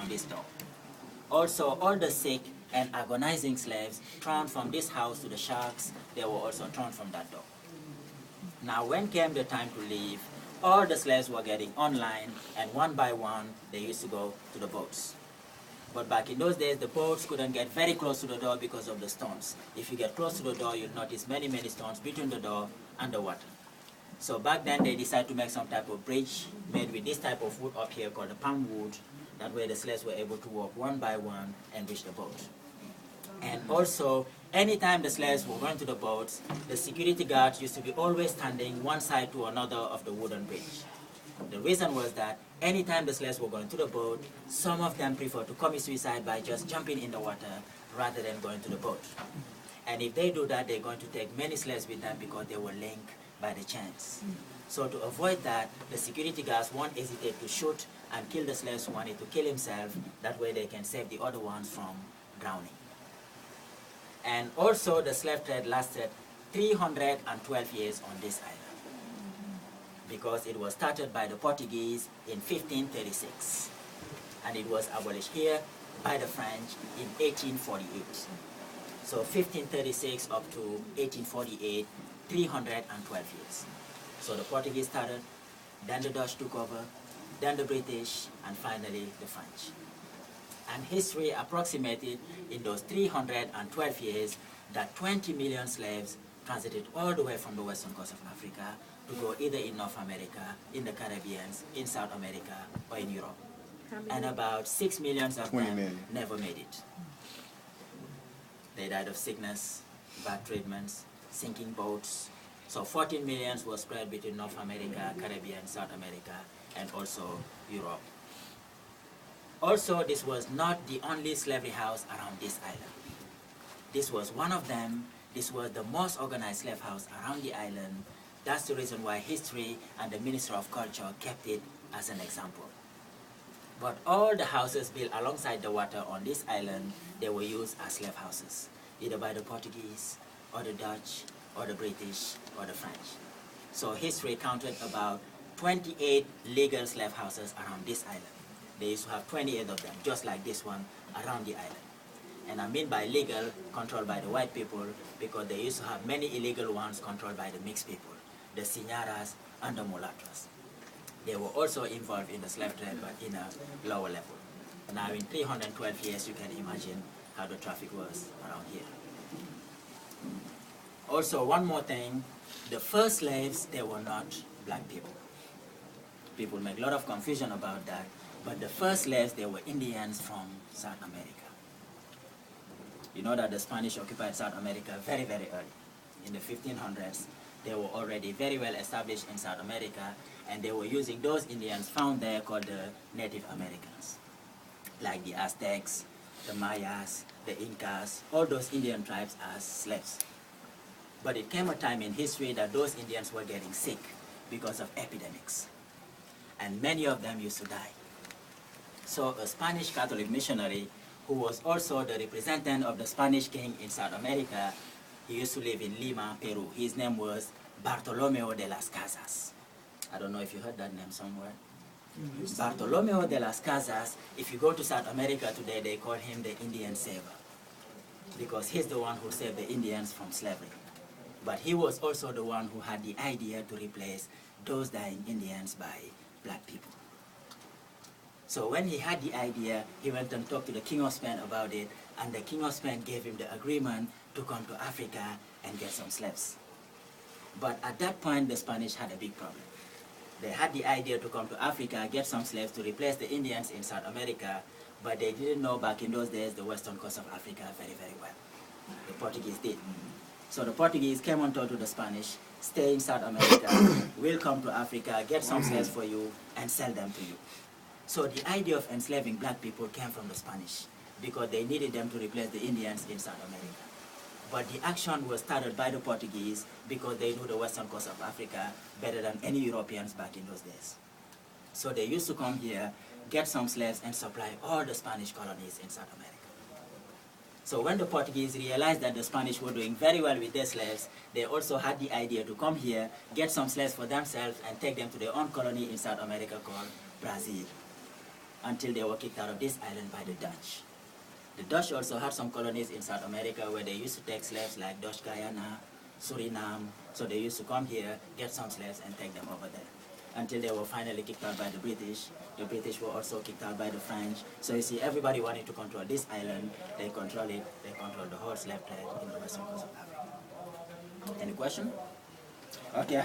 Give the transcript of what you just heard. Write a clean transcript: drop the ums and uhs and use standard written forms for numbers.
from this door. Also, all the sick and agonizing slaves thrown from this house to the sharks, they were also thrown from that door. Now, when came the time to leave, all the slaves were getting online, and one by one, they used to go to the boats. But back in those days, the boats couldn't get very close to the door because of the stones. If you get close to the door, you'll notice many, many stones between the door and the water. So back then, they decided to make some type of bridge made with this type of wood up here called the palm wood. That way the slaves were able to walk one by one and reach the boat. And also, anytime the slaves were going to the boats, the security guards used to be always standing one side to another of the wooden bridge. The reason was that anytime the slaves were going to the boat, some of them preferred to commit suicide by just jumping in the water rather than going to the boat. And if they do that, they're going to take many slaves with them because they were linked by the chains. So to avoid that, the security guards won't hesitate to shoot and kill the slaves who wanted to kill himself. That way they can save the other ones from drowning. And also the slave trade lasted 312 years on this island, because it was started by the Portuguese in 1536, and it was abolished here by the French in 1848. So 1536 up to 1848, 312 years. So the Portuguese started, then the Dutch took over, then the British, and finally the French. And history approximated in those 312 years that 20 million slaves transited all the way from the western coast of Africa to go either in North America, in the Caribbean, in South America, or in Europe. And about 6 million of them never made it. They died of sickness, bad treatments, sinking boats. So 14 million were spread between North America, Caribbean, South America, and also Europe. Also, this was not the only slavery house around this island. This was one of them. This was the most organized slave house around the island. That's the reason why history and the Ministry of Culture kept it as an example. But all the houses built alongside the water on this island, they were used as slave houses, either by the Portuguese, or the Dutch, or the British, or the French. So history counted about 28 legal slave houses around this island. They used to have 28 of them, just like this one, around the island. And I mean by legal, controlled by the white people, because they used to have many illegal ones controlled by the mixed people, the signaras and the mulattoes. They were also involved in the slave trade, but in a lower level. Now in 312 years, you can imagine how the traffic was around here. Also, one more thing, the first slaves, they were not black people. People make a lot of confusion about that, but the first slaves, they were Indians from South America. You know that the Spanish occupied South America very, very early. In the 1500s, they were already very well established in South America, and they were using those Indians found there called the Native Americans, like the Aztecs, the Mayas, the Incas, all those Indian tribes as slaves. But it came a time in history that those Indians were getting sick because of epidemics, and many of them used to die. So a Spanish Catholic missionary, who was also the representative of the Spanish king in South America, he used to live in Lima, Peru. His name was Bartolomeo de las Casas. I don't know if you heard that name somewhere. Bartolomeo de las Casas, if you go to South America today, they call him the Indian saver, because he's the one who saved the Indians from slavery. But he was also the one who had the idea to replace those dying Indians by black people. So when he had the idea, he went and talked to the King of Spain about it, and the King of Spain gave him the agreement to come to Africa and get some slaves. But at that point, the Spanish had a big problem. They had the idea to come to Africa, get some slaves to replace the Indians in South America, but they didn't know back in those days the western coast of Africa very, very well. The Portuguese did. So the Portuguese came on tour to the Spanish, stay in South America, we'll come to Africa, get some slaves for you, and sell them to you. So the idea of enslaving black people came from the Spanish, because they needed them to replace the Indians in South America. But the action was started by the Portuguese because they knew the western coast of Africa better than any Europeans back in those days. So they used to come here, get some slaves, and supply all the Spanish colonies in South America. So when the Portuguese realized that the Spanish were doing very well with their slaves, they also had the idea to come here, get some slaves for themselves, and take them to their own colony in South America called Brazil. until they were kicked out of this island by the Dutch. The Dutch also had some colonies in South America where they used to take slaves like Dutch Guyana, Suriname. So they used to come here, get some slaves, and take them over there. Until they were finally kicked out by the British. The British were also kicked out by the French. So you see, everybody wanted to control this island. They control it. They control the whole slave trade in the western coast of Africa. Any question? Okay.